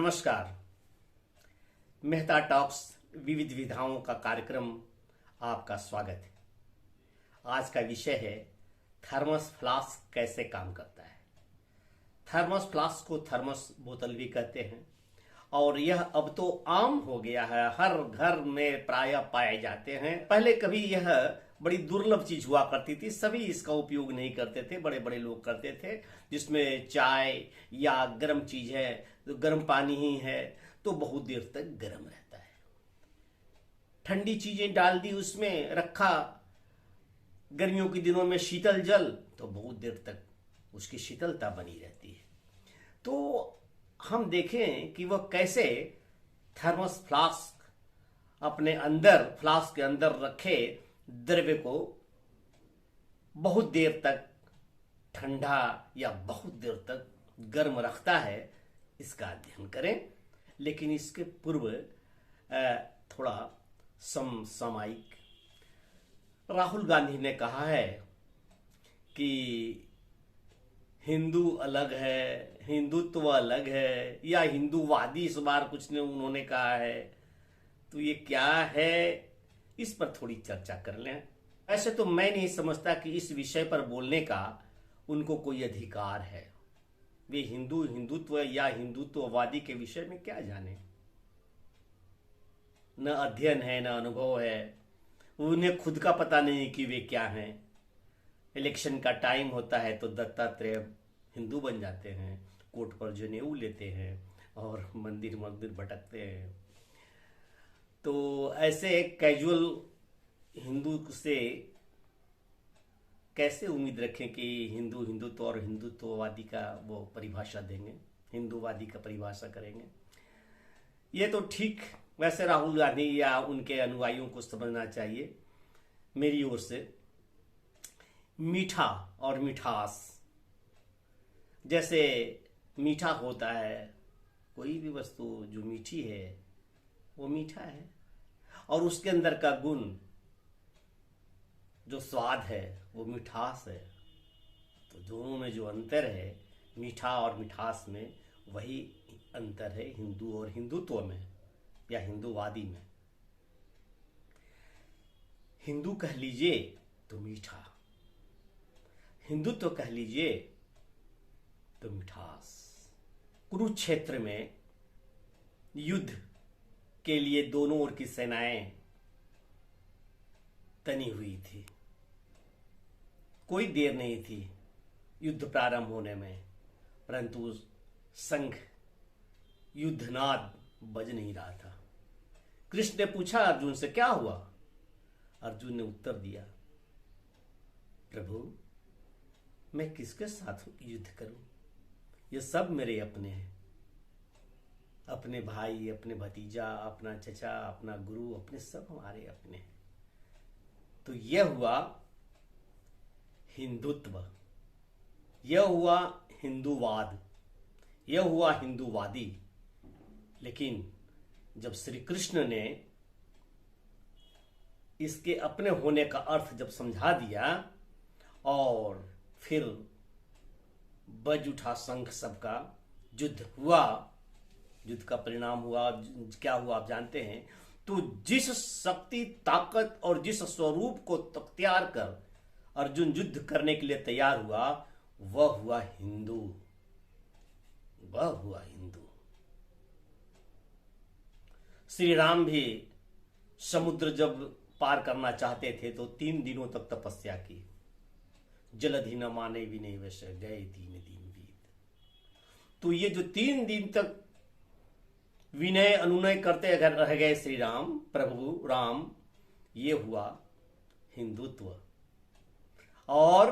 नमस्कार। मेहता टॉक्स विविध विधाओं का कार्यक्रम आपका स्वागत है। आज का विषय है थर्मस फ्लास्क कैसे काम करता है। थर्मस फ्लास्क को थर्मस बोतल भी कहते हैं और यह अब तो आम हो गया है, हर घर में प्रायः पाए जाते हैं। पहले कभी यह बड़ी दुर्लभ चीज हुआ करती थी, सभी इसका उपयोग नहीं करते थे, बड़े बड़े लोग करते थे, जिसमें चाय या गर्म चीज है तो गर्म पानी ही है तो बहुत देर तक गर्म रहता है। ठंडी चीजें डाल दी उसमें, रखा गर्मियों के दिनों में शीतल जल, तो बहुत देर तक उसकी शीतलता बनी रहती है। तो हम देखें कि वह कैसे थर्मस फ्लास्क अपने अंदर, फ्लास्क के अंदर रखे द्रव्य को बहुत देर तक ठंडा या बहुत देर तक गर्म रखता है, इसका अध्ययन करें। लेकिन इसके पूर्व थोड़ा समसामयिक, राहुल गांधी ने कहा है कि हिंदू अलग है, हिंदुत्व अलग है, या हिंदूवादी इस बार कुछ ने उन्होंने कहा है। तो ये क्या है, इस पर थोड़ी चर्चा कर लें। ऐसे तो मैं नहीं समझता कि इस विषय पर बोलने का उनको कोई अधिकार है। वे हिंदुत्व या हिंदुत्ववादी के विषय में क्या जाने, न अध्ययन है न अनुभव है, उन्हें खुद का पता नहीं कि वे क्या हैं। इलेक्शन का टाइम होता है तो दत्तात्रेय हिंदू बन जाते हैं, कोर्ट पर जनेऊ लेते हैं और मंदिर मंदिर भटकते हैं। तो ऐसे कैजुअल हिंदू से कैसे उम्मीद रखें कि हिंदुत्व और हिंदुत्ववादी का वो परिभाषा देंगे, हिंदूवादी का परिभाषा करेंगे। ये तो ठीक, वैसे राहुल गांधी या उनके अनुयायियों को समझना चाहिए। मेरी ओर से मीठा और मिठास, जैसे मीठा होता है, कोई भी वस्तु जो मीठी है वो मीठा है, और उसके अंदर का गुण जो स्वाद है वो मिठास है। तो दोनों में जो अंतर है, मीठा और मिठास में, वही अंतर है हिंदू और हिंदुत्व में या हिंदूवादी में। हिंदू कह लीजिए तो मीठा, हिंदुत्व कह लीजिए तो मिठास। कुरुक्षेत्र में युद्ध के लिए दोनों ओर की सेनाएं तनी हुई थी। कोई देर नहीं थी युद्ध प्रारंभ होने में, परंतु संघ युद्धनाद बज नहीं रहा था। कृष्ण ने पूछा अर्जुन से, क्या हुआ? अर्जुन ने उत्तर दिया, प्रभु मैं किसके साथ युद्ध करूं? ये सब मेरे अपने हैं, अपने भाई, अपने भतीजा, अपना चचा, अपना गुरु, अपने सब हमारे अपने हैं। तो यह हुआ हिंदुत्व, यह हुआ हिंदूवाद, यह हुआ हिंदूवादी। लेकिन जब श्री कृष्ण ने इसके अपने होने का अर्थ जब समझा दिया और फिर बज उठा शंख सबका, युद्ध हुआ, युद्ध का परिणाम हुआ, क्या हुआ आप जानते हैं। तो जिस शक्ति, ताकत और जिस स्वरूप को तख्तियार कर अर्जुन युद्ध करने के लिए तैयार हुआ, वह हुआ हिंदू, वह हुआ हिंदू। श्री राम भी समुद्र जब पार करना चाहते थे तो 3 दिनों तक तपस्या की। जलधि न माने विनय वश, गए 3 दिन बीत। तो ये जो 3 दिन तक विनय अनुनय करते रह गए श्री राम, प्रभु राम, ये हुआ हिंदुत्व। और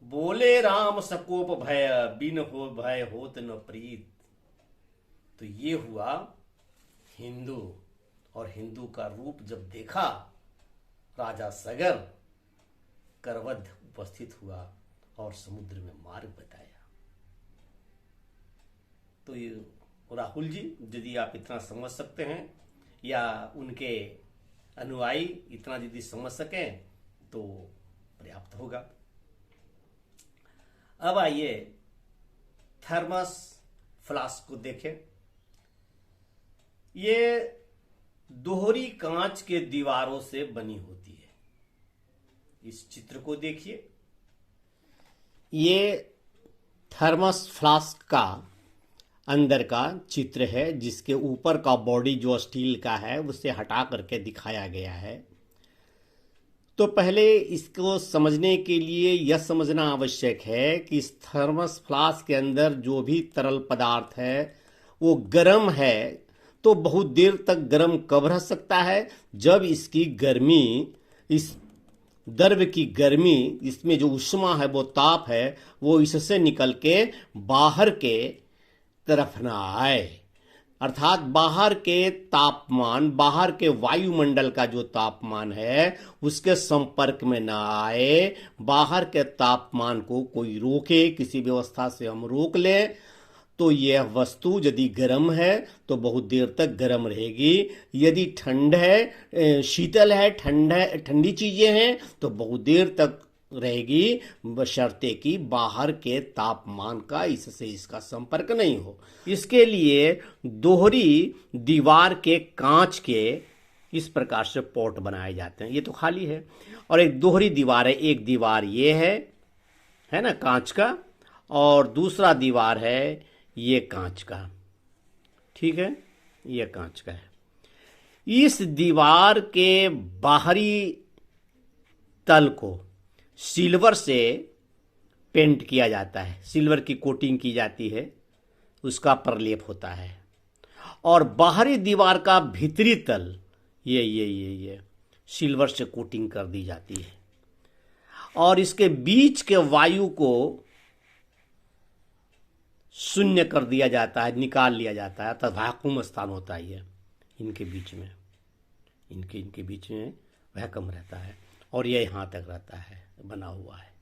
बोले राम सकोप भय, बिन हो भय होत न प्रीत। तो ये हुआ हिंदू। और हिंदू का रूप जब देखा राजा सगर, करवध उपस्थित हुआ और समुद्र में मार्ग बताया। तो ये राहुल जी, यदि आप इतना समझ सकते हैं या उनके अनुयायी इतना यदि समझ सकें तो पर्याप्त होगा। अब आइए थर्मस फ्लास्क को देखें। ये दोहरी कांच के दीवारों से बनी होती है। इस चित्र को देखिए। ये थर्मस फ्लास्क का अंदर का चित्र है, जिसके ऊपर का बॉडी जो स्टील का है उसे हटा करके दिखाया गया है। तो पहले इसको समझने के लिए यह समझना आवश्यक है कि इस थर्मस फ्लास्क के अंदर जो भी तरल पदार्थ है वो गर्म है। तो बहुत देर तक गर्म कब रह सकता है? जब इसकी गर्मी, इस द्रव्य की गर्मी, इसमें जो ऊष्मा है, वो ताप है, वो इससे निकल के बाहर के तरफ ना आए। अर्थात बाहर के तापमान, बाहर के वायुमंडल का जो तापमान है उसके संपर्क में ना आए। बाहर के तापमान को कोई रोके, किसी व्यवस्था से हम रोक लें तो यह वस्तु यदि गर्म है तो बहुत देर तक गर्म रहेगी। यदि ठंड है, शीतल है, ठंडी चीजें हैं तो बहुत देर तक रहेगी, बशर्ते कि बाहर के तापमान का इससे इसका संपर्क नहीं हो। इसके लिए दोहरी दीवार के कांच के इस प्रकार से पॉट बनाए जाते हैं। ये तो खाली है और एक दोहरी दीवार है। एक दीवार ये है ना, कांच का, और दूसरा दीवार है ये कांच का। ठीक है, ये कांच का है। इस दीवार के बाहरी तल को सिल्वर से पेंट किया जाता है, सिल्वर की कोटिंग की जाती है, उसका प्रलेप होता है। और बाहरी दीवार का भीतरी तल ये सिल्वर से कोटिंग कर दी जाती है। और इसके बीच के वायु को शून्य कर दिया जाता है, निकाल लिया जाता है, अर्थात वैक्यूम स्थान होता है। ये इनके बीच में, इनके बीच में वैक्यूम रहता है और ये यहाँ तक रहता है, बना हुआ है।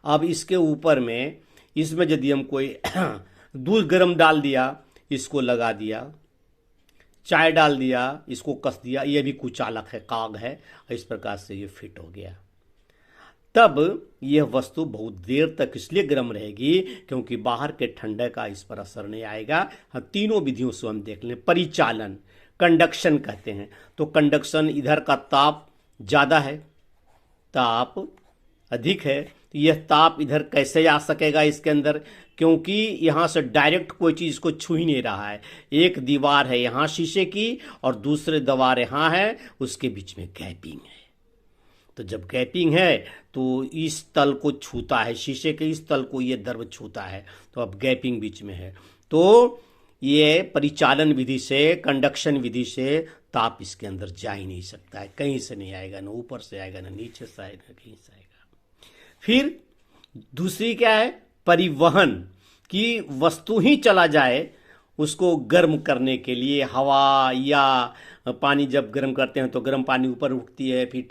अब इसके ऊपर में, इसमें यदि हम कोई दूध गर्म डाल दिया, इसको लगा दिया, चाय डाल दिया, इसको कस दिया, ये भी कुचालक है, काग है, इस प्रकार से ये फिट हो गया। तब यह वस्तु बहुत देर तक इसलिए गर्म रहेगी क्योंकि बाहर के ठंडे का इस पर असर नहीं आएगा। हाँ, तीनों विधियों से हम देख लें। परिचालन, कंडक्शन कहते हैं। तो कंडक्शन, इधर का ताप ज़्यादा है, ताप अधिक है, तो यह ताप इधर कैसे आ सकेगा इसके अंदर? क्योंकि यहाँ से डायरेक्ट कोई चीज़ को छू ही नहीं रहा है। एक दीवार है यहाँ शीशे की और दूसरे दीवार यहाँ है, उसके बीच में गैपिंग है। तो जब गैपिंग है तो इस तल को छूता है, शीशे के इस तल को ये द्रव छूता है, तो अब गैपिंग बीच में है। तो ये परिचालन विधि से, कंडक्शन विधि से ताप इसके अंदर जा ही नहीं सकता है, कहीं से नहीं आएगा, ना ऊपर से आएगा, ना नीचे से आएगा, कहीं से आएगा। फिर दूसरी क्या है? परिवहन, की वस्तु ही चला जाए उसको गर्म करने के लिए। हवा या पानी जब गर्म करते हैं तो गर्म पानी ऊपर उठती है, फिर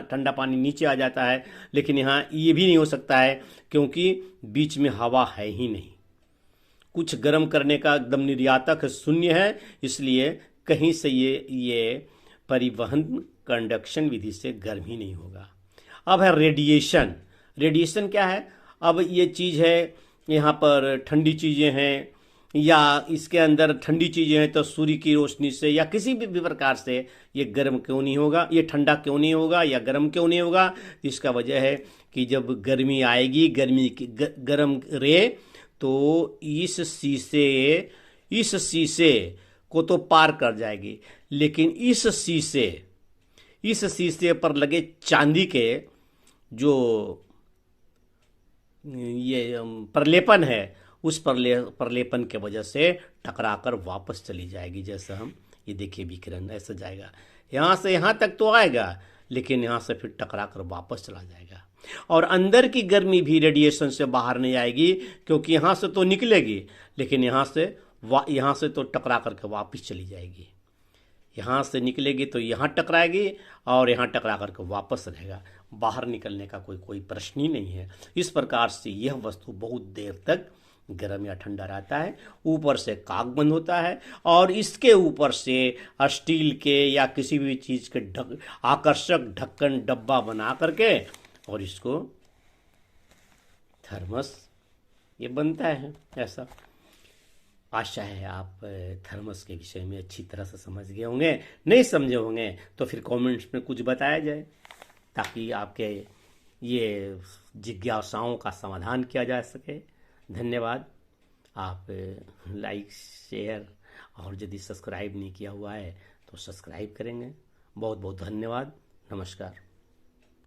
ठंडा पानी नीचे आ जाता है। लेकिन यहाँ ये भी नहीं हो सकता है क्योंकि बीच में हवा है ही नहीं। कुछ गर्म करने का एकदम निर्यातक शून्य है, इसलिए कहीं से ये परिवहन, कंडक्शन विधि से गर्म ही नहीं होगा। अब है रेडिएशन। रेडिएशन क्या है? अब ये चीज़ है, यहाँ पर ठंडी चीज़ें हैं या इसके अंदर ठंडी चीज़ें हैं, तो सूर्य की रोशनी से या किसी भी प्रकार से ये गर्म क्यों नहीं होगा, ये ठंडा क्यों नहीं होगा या गर्म क्यों नहीं होगा? इसका वजह है कि जब गर्मी आएगी, गर्मी की गर्म रे, तो इस शीशे को तो पार कर जाएगी, लेकिन इस शीशे पर लगे चांदी के जो ये प्रलेपन है, उस प्रलेपन के वजह से टकराकर वापस चली जाएगी। जैसे हम ये देखिए विकिरण ऐसे जाएगा, यहाँ से यहाँ तक तो आएगा, लेकिन यहाँ से फिर टकराकर वापस चला जाएगा। और अंदर की गर्मी भी रेडिएशन से बाहर नहीं आएगी क्योंकि यहाँ से तो निकलेगी, लेकिन यहाँ से तो टकरा करके वापस चली जाएगी। यहाँ से निकलेगी तो यहाँ टकराएगी और यहाँ टकरा करके वापस रहेगा। बाहर निकलने का कोई प्रश्न ही नहीं है। इस प्रकार से यह वस्तु बहुत देर तक गर्म या ठंडा रहता है। ऊपर से काग बंद होता है और इसके ऊपर से स्टील के या किसी भी चीज़ के आकर्षक ढक्कन डब्बा बना करके और इसको थर्मस ये बनता है ऐसा। आशा है आप थर्मस के विषय में अच्छी तरह से समझ गए होंगे। नहीं समझे होंगे तो फिर कमेंट्स में कुछ बताया जाए, ताकि आपके ये जिज्ञासाओं का समाधान किया जा सके। धन्यवाद। आप लाइक, शेयर और यदि सब्सक्राइब नहीं किया हुआ है तो सब्सक्राइब करेंगे। बहुत बहुत धन्यवाद। नमस्कार।